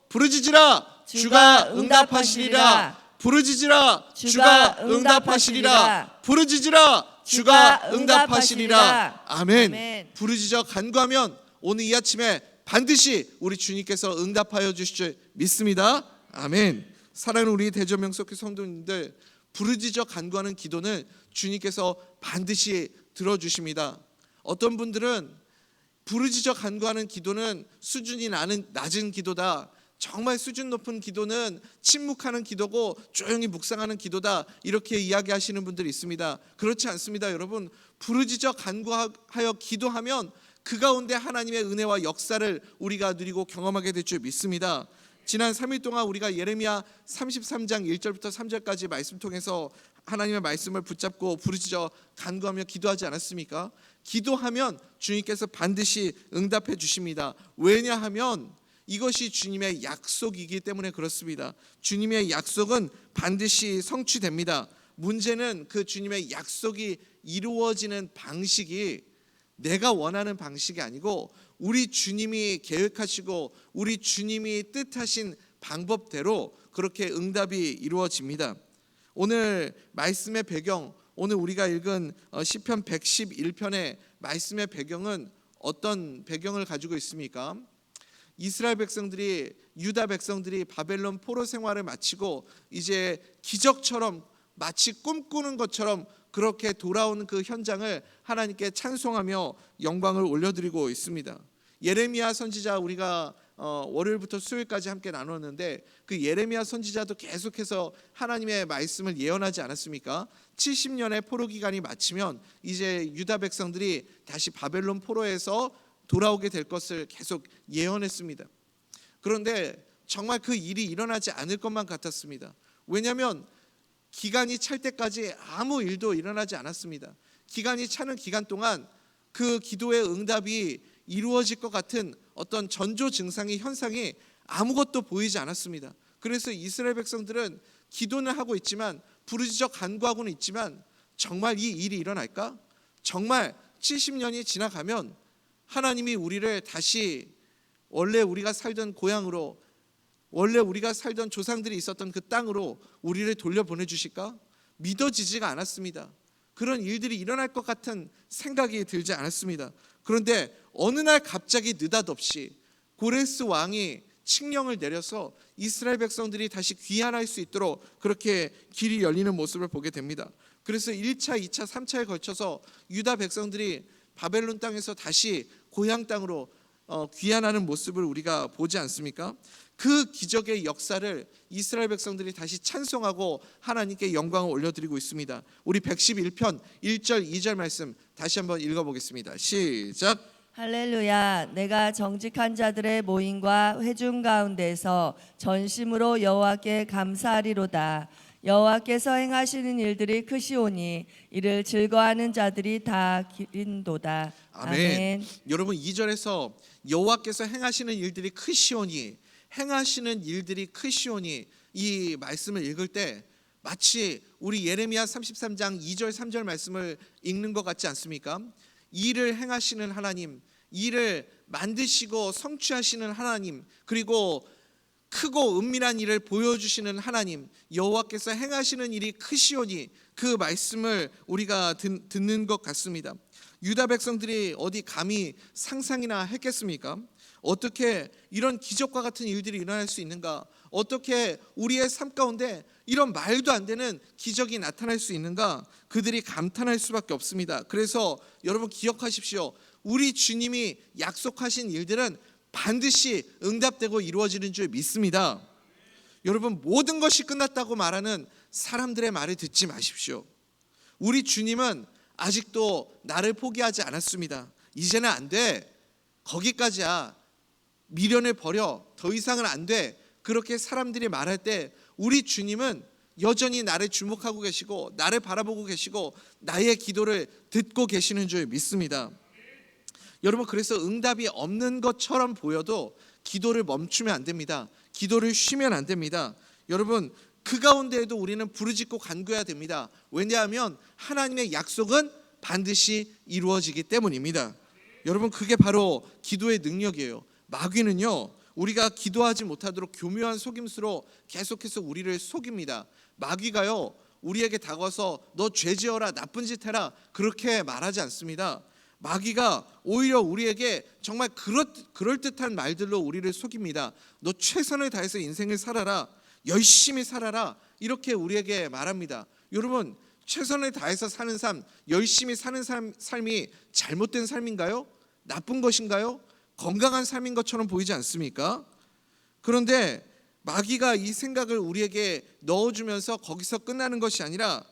부르짖으라 주가 응답하시리라. 부르짖으라 주가 응답하시리라. 부르짖으라 주가 응답하시리라. 아멘. 부르짖어 간구하면 오늘 이 아침에 반드시 우리 주님께서 응답하여 주실 줄 믿습니다. 아멘. 사랑하는 우리 대전명석교 성도님들, 부르짖어 간구하는 기도는 주님께서 반드시 들어주십니다. 어떤 분들은 부르짖어 간구하는 기도는 수준이 낮은 기도다, 정말 수준 높은 기도는 침묵하는 기도고 조용히 묵상하는 기도다, 이렇게 이야기하시는 분들이 있습니다. 그렇지 않습니다. 여러분, 부르짖어 간구하여 기도하면 그 가운데 하나님의 은혜와 역사를 우리가 누리고 경험하게 될 줄 믿습니다. 지난 3일 동안 우리가 예레미야 33장 1절부터 3절까지 말씀 통해서 하나님의 말씀을 붙잡고 부르짖어 간구하며 기도하지 않았습니까? 기도하면 주님께서 반드시 응답해 주십니다. 왜냐하면 이것이 주님의 약속이기 때문에 그렇습니다. 주님의 약속은 반드시 성취됩니다. 문제는 그 주님의 약속이 이루어지는 방식이 내가 원하는 방식이 아니고 우리 주님이 계획하시고 우리 주님이 뜻하신 방법대로 그렇게 응답이 이루어집니다. 오늘 말씀의 배경, 오늘 우리가 읽은 시편 111편의 말씀의 배경은 어떤 배경을 가지고 있습니까? 이스라엘 백성들이, 유다 백성들이 바벨론 포로 생활을 마치고 이제 기적처럼 마치 꿈꾸는 것처럼 그렇게 돌아오는 그 현장을 하나님께 찬송하며 영광을 올려드리고 있습니다. 예레미야 선지자 우리가 월요일부터 수요일까지 함께 나눴는데 그 예레미야 선지자도 계속해서 하나님의 말씀을 예언하지 않았습니까? 70년의 포로 기간이 마치면 이제 유다 백성들이 다시 바벨론 포로에서 돌아오게 될 것을 계속 예언했습니다. 그런데 정말 그 일이 일어나지 않을 것만 같았습니다. 왜냐하면 기간이 찰 때까지 아무 일도 일어나지 않았습니다. 기간이 차는 기간 동안 그 기도의 응답이 이루어질 것 같은 어떤 전조 증상의 현상이 아무것도 보이지 않았습니다. 그래서 이스라엘 백성들은 기도는 하고 있지만, 부르짖어 간구하고는 있지만, 정말 이 일이 일어날까? 정말 70년이 지나가면 하나님이 우리를 다시 원래 우리가 살던 고향으로, 원래 우리가 살던 조상들이 있었던 그 땅으로 우리를 돌려보내주실까? 믿어지지가 않았습니다. 그런 일들이 일어날 것 같은 생각이 들지 않았습니다. 그런데 어느 날 갑자기 느닷없이 고레스 왕이 칙령을 내려서 이스라엘 백성들이 다시 귀환할 수 있도록 그렇게 길이 열리는 모습을 보게 됩니다. 그래서 1차, 2차, 3차에 걸쳐서 유다 백성들이 바벨론 땅에서 다시 고향 땅으로 귀환하는 모습을 우리가 보지 않습니까? 그 기적의 역사를 이스라엘 백성들이 다시 찬송하고 하나님께 영광을 올려드리고 있습니다. 우리 111편 1절 2절 말씀 다시 한번 읽어보겠습니다. 시작. 할렐루야. 내가 정직한 자들의 모임과 회중 가운데서 전심으로 여호와께 감사하리로다. 여호와께서 행하시는 일들이 크시오니 이를 즐거워하는 자들이 다 기린도다. 아멘. 여러분, 2절에서 여호와께서 행하시는 일들이 크시오니, 행하시는 일들이 크시오니, 이 말씀을 읽을 때 마치 우리 예레미야 33장 2절 3절 말씀을 읽는 것 같지 않습니까? 일을 행하시는 하나님, 일을 만드시고 성취하시는 하나님, 그리고 크고 은밀한 일을 보여주시는 하나님, 여호와께서 행하시는 일이 크시오니, 그 말씀을 우리가 듣는 것 같습니다. 유다 백성들이 어디 감히 상상이나 했겠습니까? 어떻게 이런 기적과 같은 일들이 일어날 수 있는가? 어떻게 우리의 삶 가운데 이런 말도 안 되는 기적이 나타날 수 있는가? 그들이 감탄할 수밖에 없습니다. 그래서 여러분 기억하십시오. 우리 주님이 약속하신 일들은 반드시 응답되고 이루어지는 줄 믿습니다. 여러분, 모든 것이 끝났다고 말하는 사람들의 말을 듣지 마십시오. 우리 주님은 아직도 나를 포기하지 않았습니다. 이제는 안 돼. 거기까지야. 미련을 버려. 더 이상은 안 돼. 그렇게 사람들이 말할 때 우리 주님은 여전히 나를 주목하고 계시고 나를 바라보고 계시고 나의 기도를 듣고 계시는 줄 믿습니다. 여러분, 그래서 응답이 없는 것처럼 보여도 기도를 멈추면 안 됩니다. 기도를 쉬면 안 됩니다. 여러분, 그 가운데에도 우리는 부르짖고 간구해야 됩니다. 왜냐하면 하나님의 약속은 반드시 이루어지기 때문입니다. 여러분, 그게 바로 기도의 능력이에요. 마귀는요, 우리가 기도하지 못하도록 교묘한 속임수로 계속해서 우리를 속입니다. 마귀가요, 우리에게 다가와서 너 죄지어라, 나쁜 짓 해라, 그렇게 말하지 않습니다. 마귀가 오히려 우리에게 정말 그럴듯한 말들로 우리를 속입니다. 너 최선을 다해서 인생을 살아라, 열심히 살아라, 이렇게 우리에게 말합니다. 여러분, 최선을 다해서 사는 삶, 열심히 사는 삶이 잘못된 삶인가요? 나쁜 것인가요? 건강한 삶인 것처럼 보이지 않습니까? 그런데 마귀가 이 생각을 우리에게 넣어주면서 거기서 끝나는 것이 아니라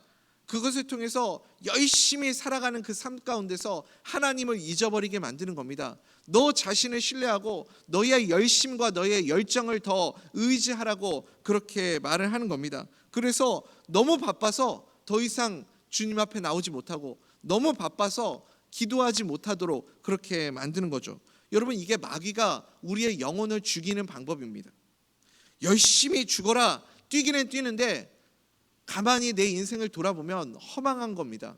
그것을 통해서 열심히 살아가는 그 삶 가운데서 하나님을 잊어버리게 만드는 겁니다. 너 자신을 신뢰하고 너의 열심과 너의 열정을 더 의지하라고 그렇게 말을 하는 겁니다. 그래서 너무 바빠서 더 이상 주님 앞에 나오지 못하고 너무 바빠서 기도하지 못하도록 그렇게 만드는 거죠. 여러분, 이게 마귀가 우리의 영혼을 죽이는 방법입니다. 열심히 죽어라, 뛰기는 뛰는데 가만히 내 인생을 돌아보면 허망한 겁니다.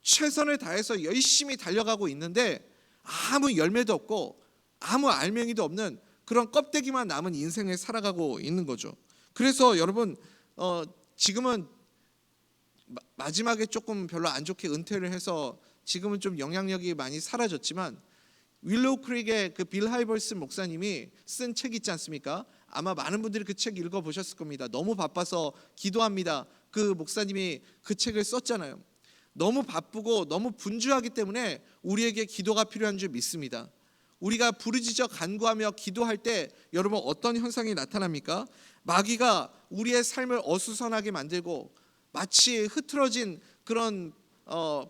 최선을 다해서 열심히 달려가고 있는데 아무 열매도 없고 아무 알맹이도 없는 그런 껍데기만 남은 인생을 살아가고 있는 거죠. 그래서 여러분, 지금은 마지막에 조금 별로 안 좋게 은퇴를 해서 지금은 좀 영향력이 많이 사라졌지만 윌로우 크릭의 그 빌 하이벌스 목사님이 쓴 책 있지 않습니까? 아마 많은 분들이 그 책 읽어보셨을 겁니다. 너무 바빠서 기도합니다. 그 목사님이 그 책을 썼잖아요. 너무 바쁘고 너무 분주하기 때문에 우리에게 기도가 필요한 줄 믿습니다. 우리가 부르짖어 간구하며 기도할 때 여러분 어떤 현상이 나타납니까? 마귀가 우리의 삶을 어수선하게 만들고 마치 흐트러진 그런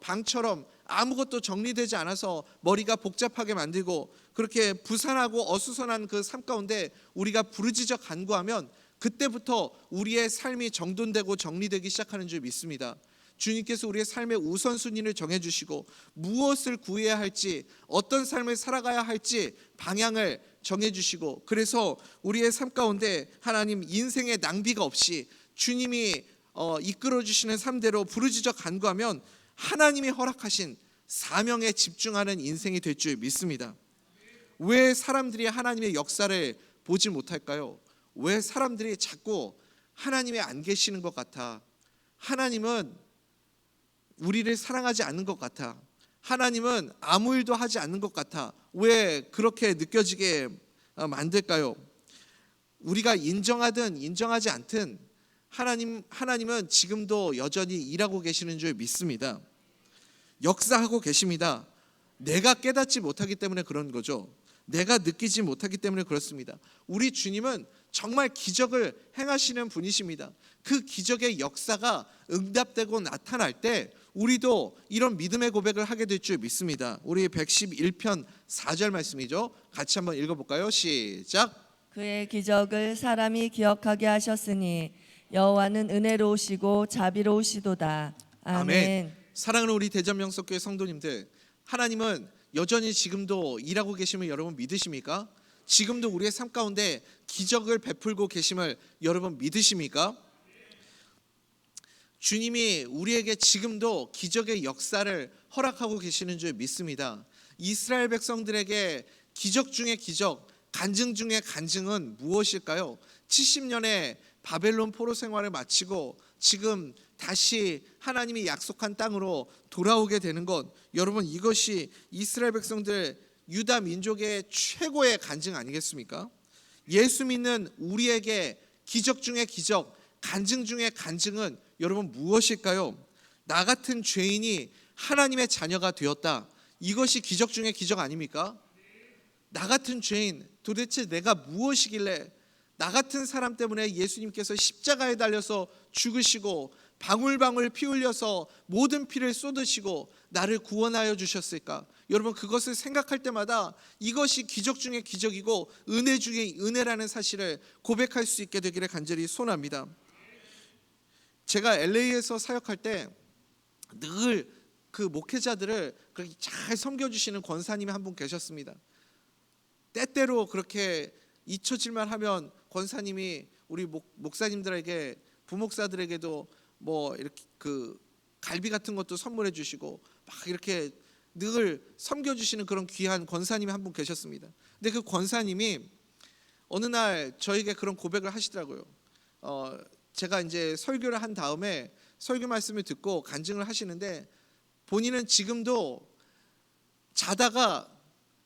방처럼 아무것도 정리되지 않아서 머리가 복잡하게 만들고 그렇게 부산하고 어수선한 그 삶 가운데 우리가 부르짖어 간구하면 그때부터 우리의 삶이 정돈되고 정리되기 시작하는 줄 믿습니다. 주님께서 우리의 삶의 우선순위를 정해주시고 무엇을 구해야 할지, 어떤 삶을 살아가야 할지 방향을 정해주시고, 그래서 우리의 삶 가운데 하나님 인생의 낭비가 없이 주님이 이끌어주시는 삶대로 부르짖어 간구하면 하나님이 허락하신 사명에 집중하는 인생이 될 줄 믿습니다. 왜 사람들이 하나님의 역사를 보지 못할까요? 왜 사람들이 자꾸 하나님이 안 계시는 것 같아? 하나님은 우리를 사랑하지 않는 것 같아. 하나님은 아무 일도 하지 않는 것 같아. 왜 그렇게 느껴지게 만들까요? 우리가 인정하든 인정하지 않든 하나님은 지금도 여전히 일하고 계시는 줄 믿습니다. 역사하고 계십니다. 내가 깨닫지 못하기 때문에 그런 거죠. 내가 느끼지 못하기 때문에 그렇습니다. 우리 주님은 정말 기적을 행하시는 분이십니다. 그 기적의 역사가 응답되고 나타날 때 우리도 이런 믿음의 고백을 하게 될 줄 믿습니다. 우리 111편 4절 말씀이죠. 같이 한번 읽어볼까요? 시작. 그의 기적을 사람이 기억하게 하셨으니 여호와는 은혜로우시고 자비로우시도다. 아멘. 사랑하는 우리 대전명석교회 성도님들, 하나님은 여전히 지금도 일하고 계심을 여러분 믿으십니까? 지금도 우리의 삶 가운데 기적을 베풀고 계심을 여러분 믿으십니까? 주님이 우리에게 지금도 기적의 역사를 허락하고 계시는 줄 믿습니다. 이스라엘 백성들에게 기적 중에 기적, 간증 중에 간증은 무엇일까요? 70년의 바벨론 포로 생활을 마치고 지금 다시 하나님이 약속한 땅으로 돌아오게 되는 것, 여러분 이것이 이스라엘 백성들 유다 민족의 최고의 간증 아니겠습니까? 예수 믿는 우리에게 기적 중에 기적, 간증 중에 간증은 여러분 무엇일까요? 나 같은 죄인이 하나님의 자녀가 되었다. 이것이 기적 중에 기적 아닙니까? 나 같은 죄인, 도대체 내가 무엇이길래 나 같은 사람 때문에 예수님께서 십자가에 달려서 죽으시고 방울방울 피 흘려서 모든 피를 쏟으시고 나를 구원하여 주셨을까? 여러분 그것을 생각할 때마다 이것이 기적 중에 기적이고 은혜 중에 은혜라는 사실을 고백할 수 있게 되기를 간절히 소원합니다. 제가 LA에서 사역할 때 늘 그 목회자들을 그렇게 잘 섬겨주시는 권사님이 한 분 계셨습니다. 때때로 그렇게 잊혀질만 하면 권사님이 우리 목사님들에게, 부목사들에게도 뭐 이렇게 그 갈비 같은 것도 선물해 주시고 막 이렇게 늘 섬겨주시는 그런 귀한 권사님이 한 분 계셨습니다. 근데 그 권사님이 어느 날 저에게 그런 고백을 하시더라고요. 제가 이제 설교를 한 다음에 설교 말씀을 듣고 간증을 하시는데, 본인은 지금도 자다가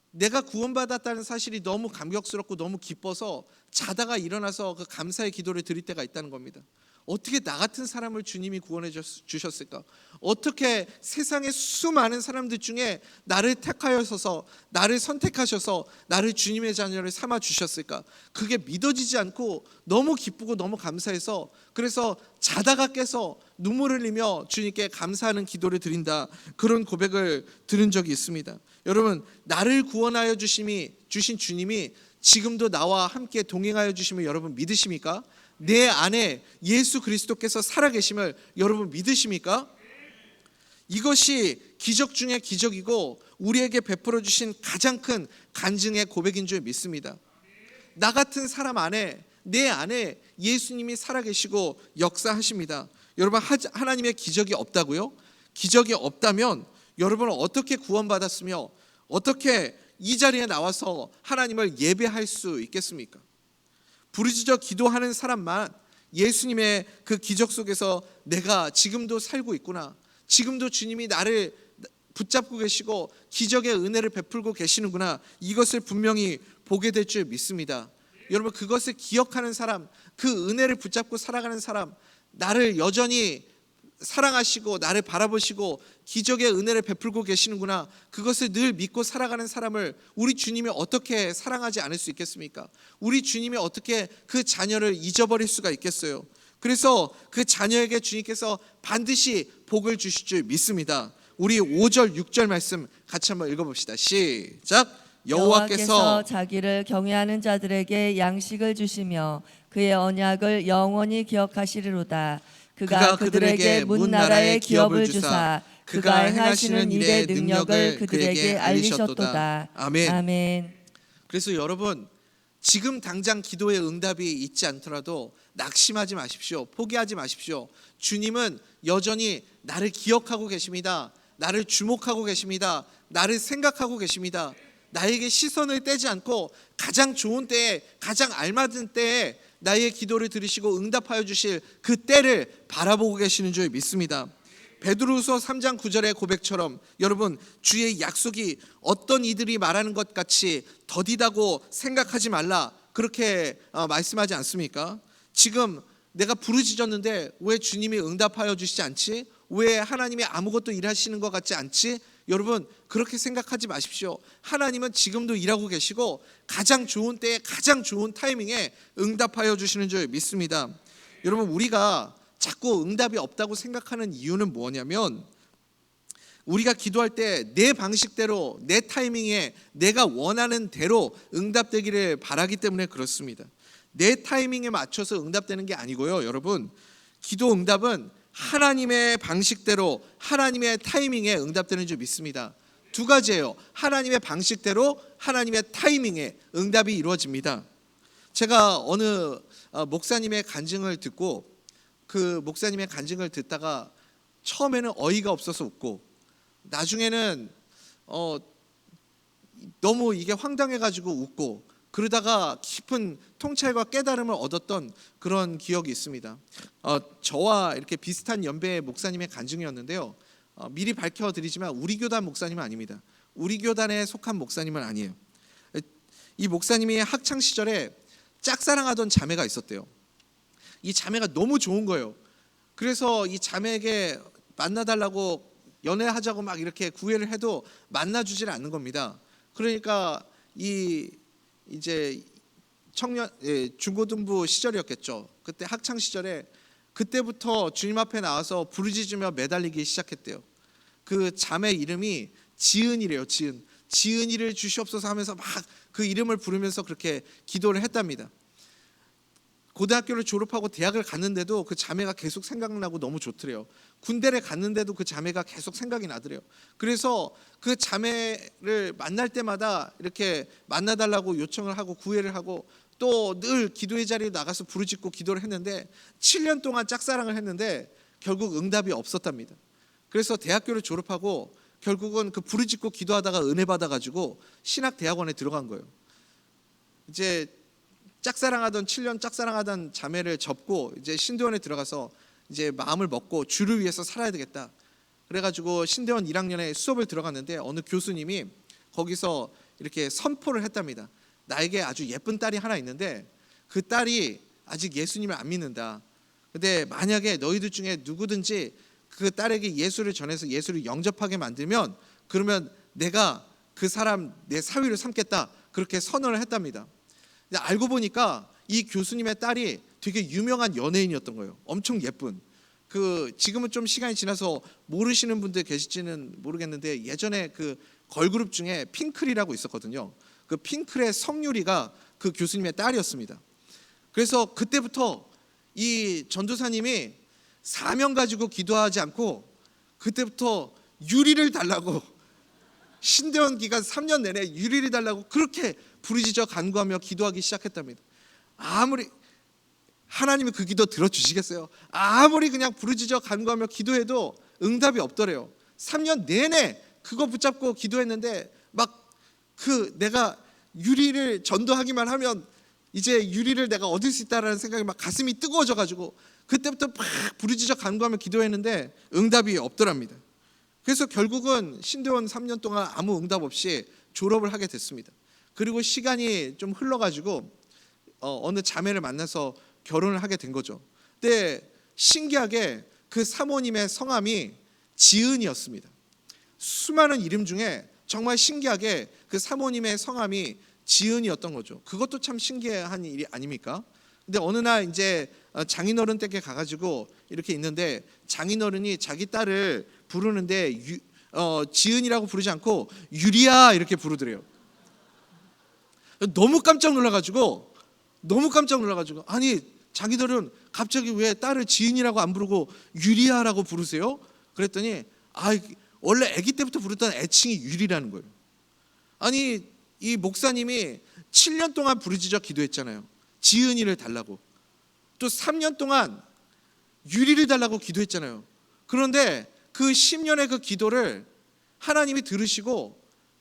내가 구원받았다는 사실이 너무 감격스럽고 너무 기뻐서 자다가 일어나서 그 감사의 기도를 드릴 때가 있다는 겁니다. 어떻게 나 같은 사람을 주님이 구원해 주셨을까? 어떻게 세상의 수많은 사람들 중에 나를 택하여서 나를 선택하셔서 나를 주님의 자녀를 삼아 주셨을까? 그게 믿어지지 않고 너무 기쁘고 너무 감사해서, 그래서 자다가 깨서 눈물을 흘리며 주님께 감사하는 기도를 드린다, 그런 고백을 들은 적이 있습니다. 여러분, 나를 구원하여 주신 주님이 지금도 나와 함께 동행하여 주심을 여러분 믿으십니까? 내 안에 예수 그리스도께서 살아계심을 여러분 믿으십니까? 이것이 기적 중에 기적이고 우리에게 베풀어 주신 가장 큰 간증의 고백인 줄 믿습니다. 나 같은 사람 안에, 내 안에 예수님이 살아계시고 역사하십니다. 여러분, 하나님의 기적이 없다고요? 기적이 없다면 여러분은 어떻게 구원받았으며 어떻게 이 자리에 나와서 하나님을 예배할 수 있겠습니까? 부르짖어 기도하는 사람만 예수님의 그 기적 속에서 내가 지금도 살고 있구나, 지금도 주님이 나를 붙잡고 계시고 기적의 은혜를 베풀고 계시는구나, 이것을 분명히 보게 될 줄 믿습니다. 여러분, 그것을 기억하는 사람, 그 은혜를 붙잡고 살아가는 사람, 나를 여전히 사랑하시고 나를 바라보시고 기적의 은혜를 베풀고 계시는구나, 그것을 늘 믿고 살아가는 사람을 우리 주님이 어떻게 사랑하지 않을 수 있겠습니까? 우리 주님이 어떻게 그 자녀를 잊어버릴 수가 있겠어요? 그래서 그 자녀에게 주님께서 반드시 복을 주실 줄 믿습니다. 우리 5절 6절 말씀 같이 한번 읽어봅시다. 시작. 여호와께서 자기를 경외하는 자들에게 양식을 주시며 그의 언약을 영원히 기억하시리로다. 그가 그들에게 문 나라의 기업을 주사 그가 행하시는 일의 능력을 그들에게 알리셨도다. 아멘. 아멘. 그래서 여러분, 지금 당장 기도의 응답이 있지 않더라도 낙심하지 마십시오. 포기하지 마십시오. 주님은 여전히 나를 기억하고 계십니다. 나를 주목하고 계십니다. 나를 생각하고 계십니다. 나에게 시선을 떼지 않고 가장 좋은 때에, 가장 알맞은 때에 나의 기도를 들으시고 응답하여 주실 그 때를 바라보고 계시는 줄 믿습니다. 베드로후서 3장 9절의 고백처럼 여러분, 주의 약속이 어떤 이들이 말하는 것 같이 더디다고 생각하지 말라, 그렇게 말씀하지 않습니까? 지금 내가 부르짖었는데 왜 주님이 응답하여 주시지 않지? 왜 하나님이 아무것도 일하시는 것 같지 않지? 여러분, 그렇게 생각하지 마십시오. 하나님은 지금도 일하고 계시고 가장 좋은 때에 가장 좋은 타이밍에 응답하여 주시는 줄 믿습니다. 여러분, 우리가 자꾸 응답이 없다고 생각하는 이유는 뭐냐면, 우리가 기도할 때 내 방식대로, 내 타이밍에, 내가 원하는 대로 응답되기를 바라기 때문에 그렇습니다. 내 타이밍에 맞춰서 응답되는 게 아니고요. 여러분, 기도 응답은 하나님의 방식대로, 하나님의 타이밍에 응답되는 줄 믿습니다. 두 가지예요. 하나님의 방식대로, 하나님의 타이밍에 응답이 이루어집니다. 제가 어느 목사님의 간증을 듣고, 그 목사님의 간증을 듣다가 처음에는 어이가 없어서 웃고, 나중에는 너무 이게 황당해가지고 웃고, 그러다가 깊은 통찰과 깨달음을 얻었던 그런 기억이 있습니다. 저와 이렇게 비슷한 연배의 목사님의 간증이었는데요. 미리 밝혀드리지만 우리 교단 목사님은 아닙니다. 우리 교단에 속한 목사님은 아니에요. 이 목사님이 학창 시절에 짝사랑하던 자매가 있었대요. 이 자매가 너무 좋은 거예요. 그래서 이 자매에게 만나달라고, 연애하자고 막 이렇게 구애를 해도 만나주질 않는 겁니다. 그러니까 이제 중고등부 시절이었겠죠. 그때 학창 시절에, 그때부터 주님 앞에 나와서 부르짖으며 매달리기 시작했대요. 그 자매 이름이 지은이래요. 지은이를 주시옵소서 하면서 막 그 이름을 부르면서 그렇게 기도를 했답니다. 고등학교를 졸업하고 대학을 갔는데도 그 자매가 계속 생각나고 너무 좋더래요. 군대를 갔는데도 그 자매가 계속 생각이 나더래요. 그래서 그 자매를 만날 때마다 이렇게 만나달라고 요청을 하고 구애를 하고, 또 늘 기도의 자리에 나가서 부르짖고 기도를 했는데 7년 동안 짝사랑을 했는데 결국 응답이 없었답니다. 그래서 대학교를 졸업하고 결국은 그 부르짖고 기도하다가 은혜 받아가지고 신학대학원에 들어간 거예요. 이제 짝사랑하던 7년 짝사랑하던 자매를 접고 이제 신대원에 들어가서 이제 마음을 먹고 주를 위해서 살아야 되겠다. 그래가지고 신대원 1학년에 수업을 들어갔는데 어느 교수님이 거기서 이렇게 선포를 했답니다. 나에게 아주 예쁜 딸이 하나 있는데 그 딸이 아직 예수님을 안 믿는다. 근데 만약에 너희들 중에 누구든지 그 딸에게 예수를 전해서 예수를 영접하게 만들면 그러면 내가 그 사람 내 사위를 삼겠다. 그렇게 선언을 했답니다. 근데 알고 보니까 이 교수님의 딸이 되게 유명한 연예인이었던 거예요. 엄청 예쁜. 지금은 좀 시간이 지나서 모르시는 분들 계실지는 모르겠는데 예전에 그 걸그룹 중에 핑클이라고 있었거든요. 그 핑클의 성유리가 그 교수님의 딸이었습니다. 그래서 그때부터 이 전도사님이 사명 가지고 기도하지 않고 그때부터 유리를 달라고 신대원 기간 3년 내내 유리를 달라고 그렇게 부르짖어 간구하며 기도하기 시작했답니다. 아무리 하나님이 그 기도 들어주시겠어요? 아무리 그냥 부르짖어 간구하며 기도해도 응답이 없더래요. 3년 내내 그거 붙잡고 기도했는데 막 내가 유리를 전도하기만 하면 이제 유리를 내가 얻을 수 있다라는 생각이 막 가슴이 뜨거워져 가지고 그때부터 막 부르짖어 간구하며 기도했는데 응답이 없더랍니다. 그래서 결국은 신대원 3년 동안 아무 응답 없이 졸업을 하게 됐습니다. 그리고 시간이 좀 흘러가지고 어느 자매를 만나서 결혼을 하게 된 거죠. 근데 신기하게 그 사모님의 성함이 지은이었습니다. 수많은 이름 중에 정말 신기하게 그 사모님의 성함이 지은이었던 거죠. 그것도 참 신기한 일이 아닙니까? 근데 어느 날 이제 장인어른 댁에 가가지고 이렇게 있는데 장인어른이 자기 딸을 부르는데 지은이라고 부르지 않고 유리야 이렇게 부르더래요. 너무 깜짝 놀라가지고 아니 장인어른 갑자기 왜 딸을 지은이라고 안 부르고 유리야라고 부르세요? 그랬더니 원래 아기 때부터 부르던 애칭이 유리라는 거예요. 아니 이 목사님이 7년 동안 부르짖어 기도했잖아요. 지은이를 달라고. 또 3년 동안 유리를 달라고 기도했잖아요. 그런데 그 10년의 그 기도를 하나님이 들으시고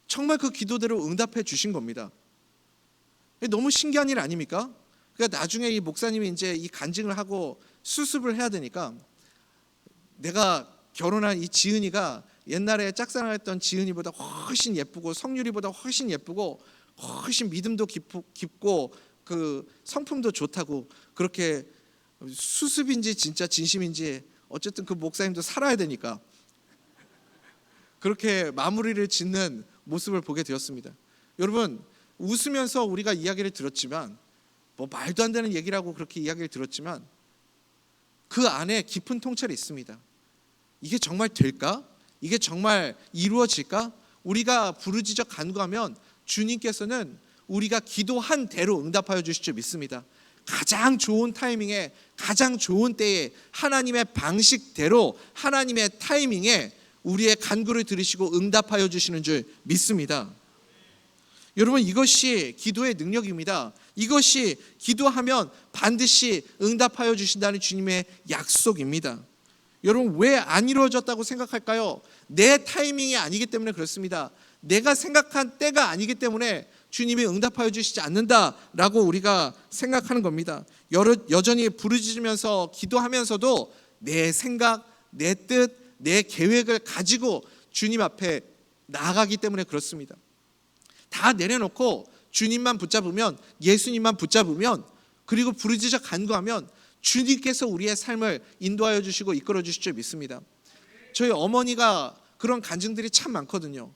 정말 그 기도대로 응답해 주신 겁니다. 너무 신기한 일 아닙니까? 그러니까 나중에 이 목사님이 이제 이 간증을 하고 수습을 해야 되니까 내가 결혼한 이 지은이가 옛날에 짝사랑했던 지은이보다 훨씬 예쁘고 성유리보다 훨씬 예쁘고 훨씬 믿음도 깊고 그 성품도 좋다고 그렇게 수습인지 진짜 진심인지 어쨌든 그 목사님도 살아야 되니까 그렇게 마무리를 짓는 모습을 보게 되었습니다. 여러분 웃으면서 우리가 이야기를 들었지만 뭐 말도 안 되는 얘기라고 그렇게 이야기를 들었지만 그 안에 깊은 통찰이 있습니다. 이게 정말 될까? 이게 정말 이루어질까? 우리가 부르짖어 간구하면 주님께서는 우리가 기도한 대로 응답하여 주실 줄 믿습니다. 가장 좋은 타이밍에 가장 좋은 때에 하나님의 방식대로 하나님의 타이밍에 우리의 간구를 들으시고 응답하여 주시는 줄 믿습니다. 여러분 이것이 기도의 능력입니다. 이것이 기도하면 반드시 응답하여 주신다는 주님의 약속입니다. 여러분 왜 안 이루어졌다고 생각할까요? 내 타이밍이 아니기 때문에 그렇습니다. 내가 생각한 때가 아니기 때문에 주님이 응답하여 주시지 않는다라고 우리가 생각하는 겁니다. 여전히 부르짖으면서 기도하면서도 내 생각, 내 뜻, 내 계획을 가지고 주님 앞에 나아가기 때문에 그렇습니다. 다 내려놓고 주님만 붙잡으면 예수님만 붙잡으면 그리고 부르짖어 간구하면 주님께서 우리의 삶을 인도하여 주시고 이끌어 주실 줄 믿습니다. 저희 어머니가 그런 간증들이 참 많거든요.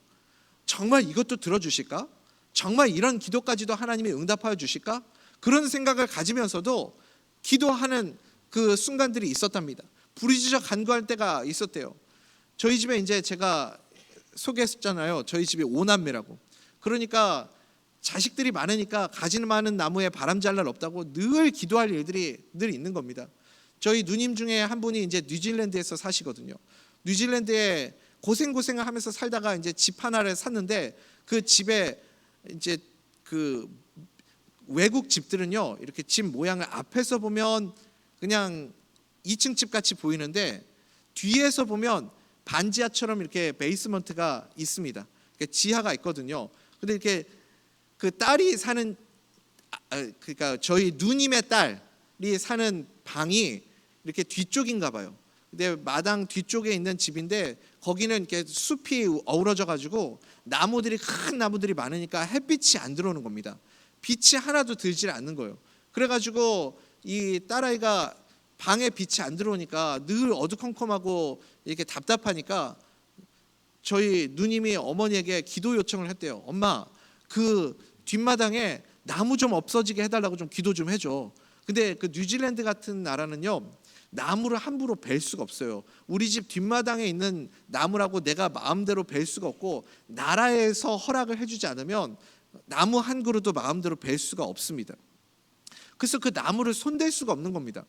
정말 이것도 들어주실까? 정말 이런 기도까지도 하나님이 응답하여 주실까? 그런 생각을 가지면서도 기도하는 그 순간들이 있었답니다. 부르짖어 간구할 때가 있었대요. 저희 집에 이제 제가 소개했잖아요. 저희 집이 5남매라고. 그러니까 자식들이 많으니까 가지 많은 나무에 바람 잘 날 없다고 늘 기도할 일들이 늘 있는 겁니다. 저희 누님 중에 한 분이 이제 뉴질랜드에서 사시거든요. 뉴질랜드에 고생을 하면서 살다가 이제 집 하나를 샀는데 그 집에 이제 그 외국 집들은요 이렇게 집 모양을 앞에서 보면 그냥 2층 집 같이 보이는데 뒤에서 보면 반지하처럼 이렇게 베이스먼트가 있습니다. 지하가 있거든요. 근데 이렇게 그 딸이 사는 그러니까 저희 누님의 딸이 사는 방이 이렇게 뒤쪽인가 봐요. 근데 마당 뒤쪽에 있는 집인데 거기는 이렇게 숲이 어우러져 가지고 나무들이 큰 나무들이 많으니까 햇빛이 안 들어오는 겁니다. 빛이 하나도 들질 않는 거예요. 그래가지고 이 딸아이가 방에 빛이 안 들어오니까 늘 어두컴컴하고 이렇게 답답하니까 저희 누님이 어머니에게 기도 요청을 했대요. 엄마, 그 뒷마당에 나무 좀 없어지게 해달라고 좀 기도 좀 해줘. 근데 그 뉴질랜드 같은 나라는요, 나무를 함부로 벨 수가 없어요. 우리 집 뒷마당에 있는 나무라고 내가 마음대로 벨 수가 없고, 나라에서 허락을 해주지 않으면 나무 한 그루도 마음대로 벨 수가 없습니다. 그래서 그 나무를 손댈 수가 없는 겁니다.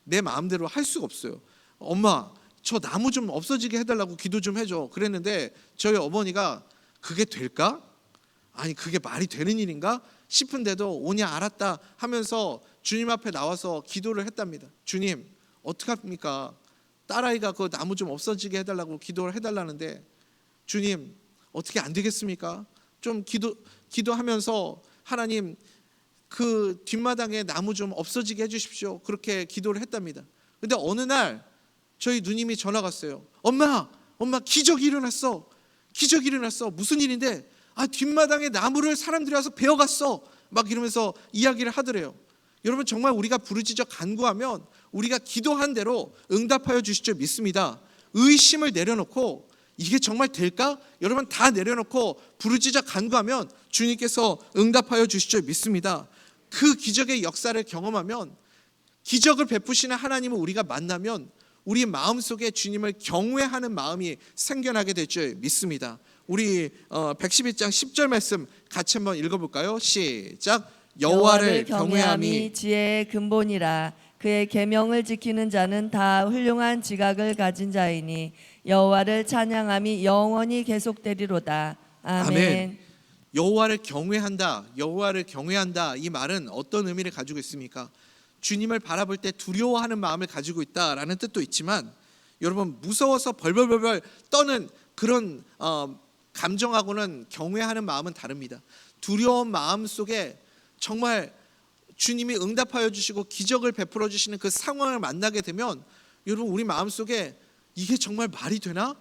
내 마음대로 할 수가 없어요. 엄마, 저 나무 좀 없어지게 해달라고 기도 좀 해줘. 그랬는데 저희 어머니가 그게 될까? 아니, 그게 말이 되는 일인가 싶은데도 오냐 알았다 하면서 주님 앞에 나와서 기도를 했답니다. 주님, 어떡합니까? 딸아이가 그 나무 좀 없어지게 해달라고 기도를 해달라는데 주님, 어떻게 안 되겠습니까? 좀 기도하면서 하나님, 그 뒷마당에 나무 좀 없어지게 해주십시오. 그렇게 기도를 했답니다. 근데 어느 날 저희 누님이 전화가 왔어요. 엄마 기적이 일어났어. 기적이 일어났어. 무슨 일인데? 뒷마당에 나무를 사람들이 와서 베어갔어. 막 이러면서 이야기를 하더래요. 여러분, 정말 우리가 부르짖어 간구하면 우리가 기도한 대로 응답하여 주실 줄 믿습니다. 의심을 내려놓고 이게 정말 될까? 여러분, 다 내려놓고 부르짖어 간구하면 주님께서 응답하여 주실 줄 믿습니다. 그 기적의 역사를 경험하면, 기적을 베푸시는 하나님을 우리가 만나면 우리 마음속에 주님을 경외하는 마음이 생겨나게 될 줄 믿습니다. 우리 111장 10절 말씀 같이 한번 읽어볼까요? 시작. 여호와를 경외함이 지혜의 근본이라. 그의 계명을 지키는 자는 다 훌륭한 지각을 가진 자이니 여호와를 찬양함이 영원히 계속되리로다. 아멘. 여호와를 경외한다. 여호와를 경외한다. 이 말은 어떤 의미를 가지고 있습니까? 주님을 바라볼 때 두려워하는 마음을 가지고 있다라는 뜻도 있지만, 여러분, 무서워서 벌벌벌 떠는 그런 감정하고는 경외하는 마음은 다릅니다. 두려운 마음 속에 정말 주님이 응답하여 주시고 기적을 베풀어 주시는 그 상황을 만나게 되면, 여러분, 우리 마음 속에 이게 정말 말이 되나?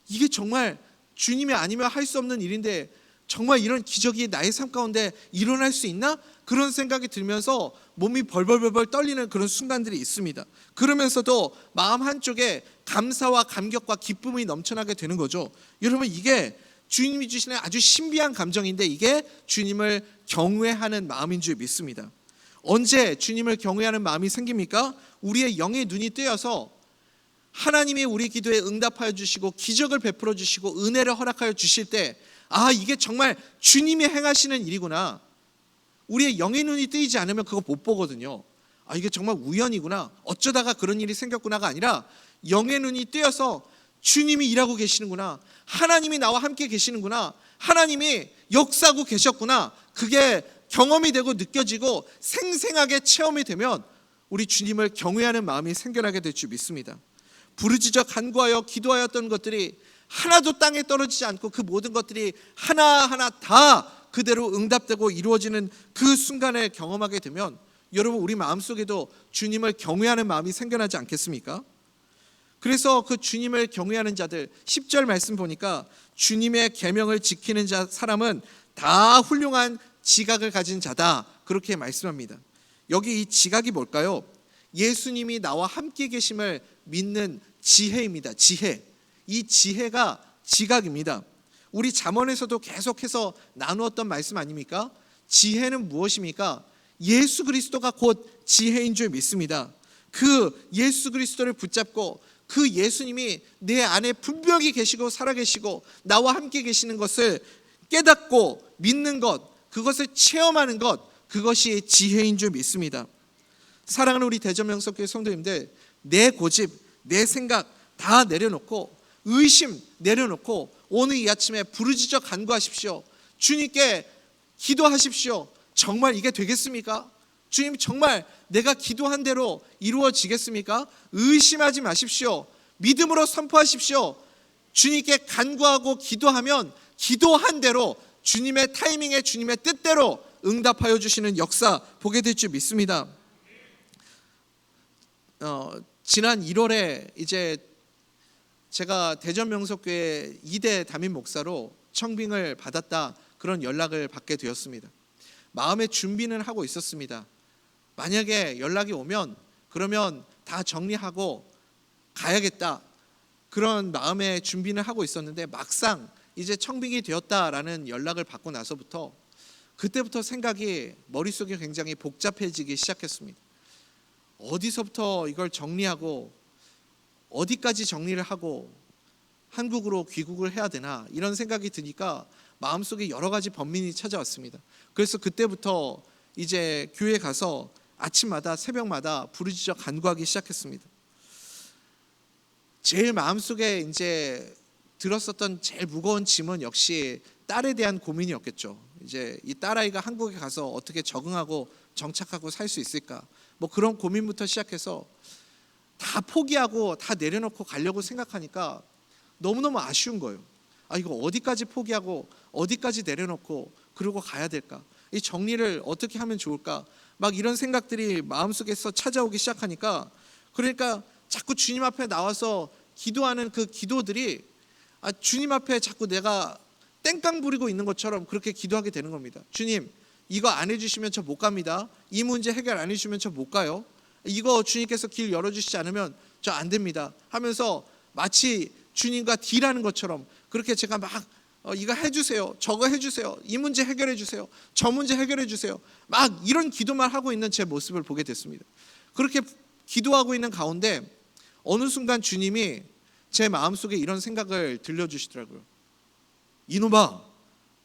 이게 정말 주님이 아니면 할 수 없는 일인데 정말 이런 기적이 나의 삶 가운데 일어날 수 있나? 그런 생각이 들면서 몸이 벌벌벌 떨리는 그런 순간들이 있습니다. 그러면서도 마음 한쪽에 감사와 감격과 기쁨이 넘쳐나게 되는 거죠. 여러분, 이게 주님이 주시는 아주 신비한 감정인데 이게 주님을 경외하는 마음인 줄 믿습니다. 언제 주님을 경외하는 마음이 생깁니까? 우리의 영의 눈이 뜨여서 하나님이 우리 기도에 응답하여 주시고 기적을 베풀어 주시고 은혜를 허락하여 주실 때, 이게 정말 주님이 행하시는 일이구나. 우리의 영의 눈이 뜨이지 않으면 그거 못 보거든요. 이게 정말 우연이구나, 어쩌다가 그런 일이 생겼구나가 아니라 영의 눈이 뜨여서 주님이 일하고 계시는구나, 하나님이 나와 함께 계시는구나, 하나님이 역사하고 계셨구나, 그게 경험이 되고 느껴지고 생생하게 체험이 되면 우리 주님을 경외하는 마음이 생겨나게 될 줄 믿습니다. 부르짖어 간구하여 기도하였던 것들이 하나도 땅에 떨어지지 않고 그 모든 것들이 하나하나 다 그대로 응답되고 이루어지는 그 순간을 경험하게 되면, 여러분, 우리 마음속에도 주님을 경외하는 마음이 생겨나지 않겠습니까? 그래서 그 주님을 경외하는 자들, 10절 말씀 보니까 주님의 계명을 지키는 사람은 다 훌륭한 지각을 가진 자다, 그렇게 말씀합니다. 여기 이 지각이 뭘까요? 예수님이 나와 함께 계심을 믿는 지혜입니다. 지혜. 이 지혜가 지각입니다. 우리 잠언에서도 계속해서 나누었던 말씀 아닙니까? 지혜는 무엇입니까? 예수 그리스도가 곧 지혜인 줄 믿습니다. 그 예수 그리스도를 붙잡고 그 예수님이 내 안에 분명히 계시고 살아계시고 나와 함께 계시는 것을 깨닫고 믿는 것, 그것을 체험하는 것, 그것이 지혜인 줄 믿습니다. 사랑하는 우리 대전명석교회 성도님들, 내 고집, 내 생각 다 내려놓고 의심 내려놓고 오늘 이 아침에 부르짖어 간구하십시오. 주님께 기도하십시오. 정말 이게 되겠습니까? 주님, 정말 내가 기도한 대로 이루어지겠습니까? 의심하지 마십시오. 믿음으로 선포하십시오. 주님께 간구하고 기도하면 기도한 대로 주님의 타이밍에 주님의 뜻대로 응답하여 주시는 역사 보게 될 줄 믿습니다. 지난 1월에 이제 제가 대전명석교회 2대 담임 목사로 청빙을 받았다, 그런 연락을 받게 되었습니다. 마음의 준비는 하고 있었습니다. 만약에 연락이 오면 그러면 다 정리하고 가야겠다, 그런 마음의 준비는 하고 있었는데 막상 이제 청빙이 되었다라는 연락을 받고 나서부터 그때부터 생각이 머릿속에 굉장히 복잡해지기 시작했습니다. 어디서부터 이걸 정리하고 어디까지 정리를 하고 한국으로 귀국을 해야 되나, 이런 생각이 드니까 마음속에 여러 가지 번민이 찾아왔습니다. 그래서 그때부터 이제 교회 가서 아침마다 새벽마다 부르짖어 간구하기 시작했습니다. 제일 마음속에 이제 들었었던 제일 무거운 짐은 역시 딸에 대한 고민이었겠죠. 이제 이 딸아이가 한국에 가서 어떻게 적응하고 정착하고 살 수 있을까, 뭐 그런 고민부터 시작해서 다 포기하고 다 내려놓고 가려고 생각하니까 너무너무 아쉬운 거예요. 이거 어디까지 포기하고 어디까지 내려놓고 그러고 가야 될까, 이 정리를 어떻게 하면 좋을까, 막 이런 생각들이 마음속에서 찾아오기 시작하니까, 그러니까 자꾸 주님 앞에 나와서 기도하는 그 기도들이 주님 앞에 자꾸 내가 땡깡 부리고 있는 것처럼 그렇게 기도하게 되는 겁니다. 주님, 이거 안 해주시면 저 못 갑니다. 이 문제 해결 안 해주시면 저 못 가요. 이거 주님께서 길 열어주시지 않으면 저 안 됩니다 하면서 마치 주님과 딜하는 것처럼 그렇게 제가 막 이거 해주세요, 저거 해주세요, 이 문제 해결해 주세요, 저 문제 해결해 주세요, 막 이런 기도만 하고 있는 제 모습을 보게 됐습니다. 그렇게 기도하고 있는 가운데 어느 순간 주님이 제 마음속에 이런 생각을 들려주시더라고요. 이놈아,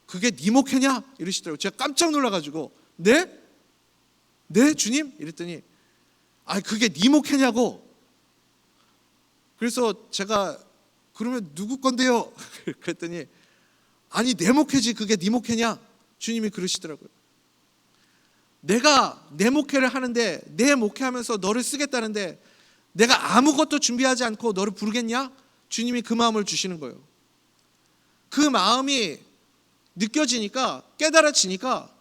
그게 네 목회냐? 이러시더라고요. 제가 깜짝 놀라가지고 네? 네 주님? 이랬더니 그게 네 목회냐고. 그래서 제가 그러면 누구 건데요? 그랬더니 아니 내 목회지, 그게 네 목회냐? 주님이 그러시더라고요. 내가 내 목회를 하는데, 내 목회하면서 너를 쓰겠다는데 내가 아무것도 준비하지 않고 너를 부르겠냐? 주님이 그 마음을 주시는 거예요. 그 마음이 느껴지니까, 깨달아지니까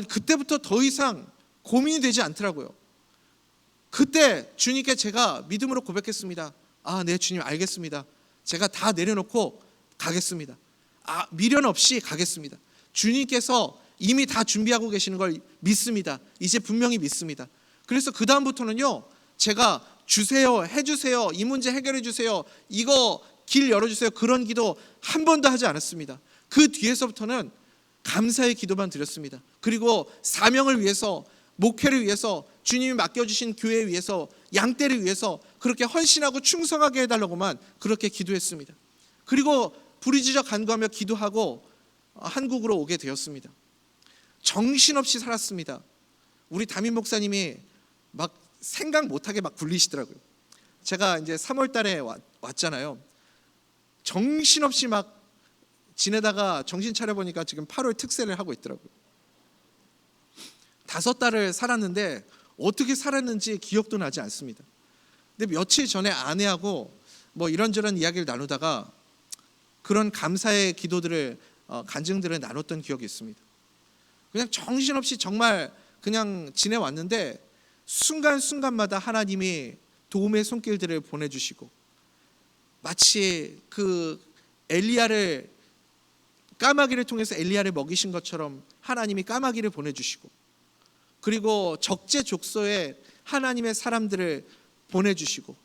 그때부터 더 이상 고민이 되지 않더라고요. 그때 주님께 제가 믿음으로 고백했습니다. 네 주님, 알겠습니다. 제가 다 내려놓고 가겠습니다. 미련 없이 가겠습니다. 주님께서 이미 다 준비하고 계시는 걸 믿습니다. 이제 분명히 믿습니다. 그래서 그 다음부터는요, 제가 주세요, 해주세요, 이 문제 해결해 주세요, 이거 길 열어주세요, 그런 기도 한 번도 하지 않았습니다. 그 뒤에서부터는 감사의 기도만 드렸습니다. 그리고 사명을 위해서, 목회를 위해서, 주님이 맡겨주신 교회를 위해서, 양떼를 위해서 그렇게 헌신하고 충성하게 해달라고만 그렇게 기도했습니다. 그리고 부르짖어 간구하며 기도하고 한국으로 오게 되었습니다. 정신없이 살았습니다. 우리 담임 목사님이 막 생각 못하게 막 굴리시더라고요. 제가 이제 3월 달에 왔잖아요. 정신없이 막 지내다가 정신 차려보니까 지금 8월 특세를 하고 있더라고요. 5달을 살았는데 어떻게 살았는지 기억도 나지 않습니다. 근데 며칠 전에 아내하고 뭐 이런저런 이야기를 나누다가 그런 감사의 기도들을, 간증들을 나눴던 기억이 있습니다. 그냥 정신없이 정말 그냥 지내왔는데 순간순간마다 하나님이 도움의 손길들을 보내주시고, 마치 그 엘리야를, 까마귀를 통해서 엘리야를 먹이신 것처럼 하나님이 까마귀를 보내주시고, 그리고 적재적소에 하나님의 사람들을 보내주시고,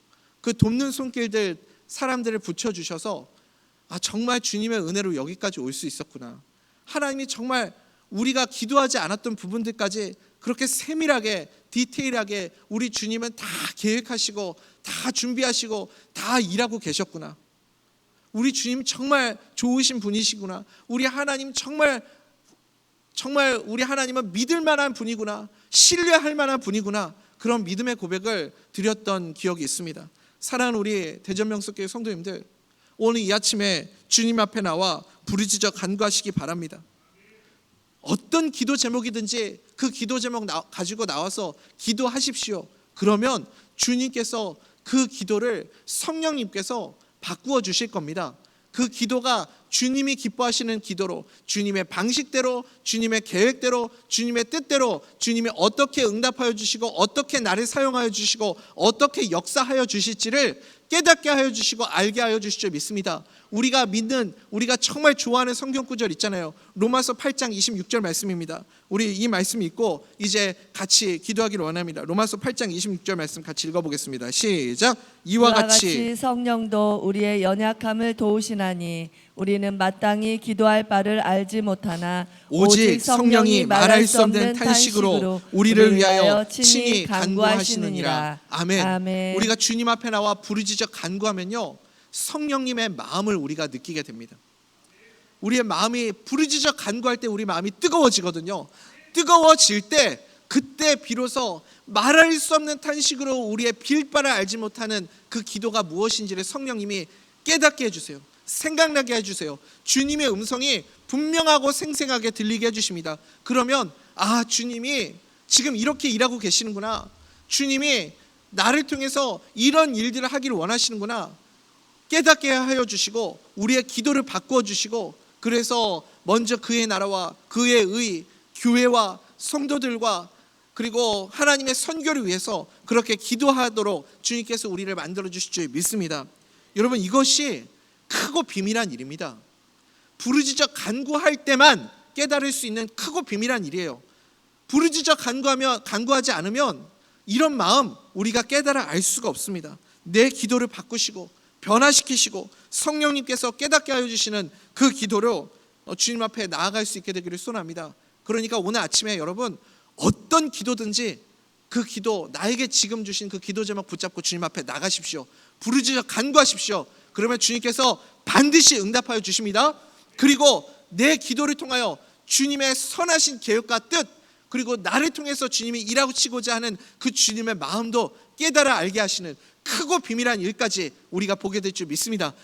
그 돕는 손길들 사람들을 붙여주셔서 정말 주님의 은혜로 여기까지 올 수 있었구나. 하나님이 정말 우리가 기도하지 않았던 부분들까지 그렇게 세밀하게 디테일하게 우리 주님은 다 계획하시고 다 준비하시고 다 일하고 계셨구나. 우리 주님 정말 좋으신 분이시구나. 우리 하나님 정말 우리 하나님은 믿을 만한 분이구나, 신뢰할 만한 분이구나, 그런 믿음의 고백을 드렸던 기억이 있습니다. 사랑하는 우리 대전명석교회 성도님들, 오늘 이 아침에 주님 앞에 나와 부르짖어 간구하시기 바랍니다. 어떤 기도 제목이든지 그 기도 제목 가지고 나와서 기도하십시오. 그러면 주님께서 그 기도를 성령님께서 바꾸어 주실 겁니다. 그 기도가 주님이 기뻐하시는 기도로, 주님의 방식대로, 주님의 계획대로, 주님의 뜻대로 주님이 어떻게 응답하여 주시고 어떻게 나를 사용하여 주시고 어떻게 역사하여 주실지를 깨닫게 하여 주시고 알게 하여 주실 줄 믿습니다. 우리가 믿는, 우리가 정말 좋아하는 성경 구절 있잖아요. 로마서 8장 26절 말씀입니다. 우리 이 말씀 읽고 이제 같이 기도하기를 원합니다. 로마서 8장 26절 말씀 같이 읽어보겠습니다. 시작. 이와 같이 성령도 우리의 연약함을 도우시나니 우리는 마땅히 기도할 바를 알지 못하나 오직 성령이 말할 수 없는 탄식으로 우리를 위하여 친히 간구하시느니라. 아멘. 아멘. 우리가 주님 앞에 나와 부르짖어 간구하면요, 성령님의 마음을 우리가 느끼게 됩니다. 우리의 마음이 부르짖어 간구할 때 우리 마음이 뜨거워지거든요. 뜨거워질 때 그때 비로소 말할 수 없는 탄식으로 우리의 빌 바를 알지 못하는 그 기도가 무엇인지를 성령님이 깨닫게 해주세요. 생각나게 해주세요. 주님의 음성이 분명하고 생생하게 들리게 해주십니다. 그러면 아, 주님이 지금 이렇게 일하고 계시는구나, 주님이 나를 통해서 이런 일들을 하기를 원하시는구나 깨닫게 하여 주시고 우리의 기도를 바꾸어 주시고, 그래서 먼저 그의 나라와 그의 의, 교회와 성도들과 그리고 하나님의 선교를 위해서 그렇게 기도하도록 주님께서 우리를 만들어 주실 줄 믿습니다. 여러분, 이것이 크고 비밀한 일입니다. 부르짖어 간구할 때만 깨달을 수 있는 크고 비밀한 일이에요. 부르짖어 간구하지 않으면 이런 마음 우리가 깨달아 알 수가 없습니다. 내 기도를 바꾸시고 변화시키시고 성령님께서 깨닫게 하여 주시는 그 기도로 주님 앞에 나아갈 수 있게 되기를 소원합니다. 그러니까 오늘 아침에 여러분, 어떤 기도든지 그 기도, 나에게 지금 주신 그 기도 제목 붙잡고 주님 앞에 나가십시오. 부르짖어 간구하십시오. 그러면 주님께서 반드시 응답하여 주십니다. 그리고 내 기도를 통하여 주님의 선하신 계획과 뜻, 그리고 나를 통해서 주님이 일하고 치고자 하는 그 주님의 마음도 깨달아 알게 하시는 크고 비밀한 일까지 우리가 보게 될 줄 믿습니다.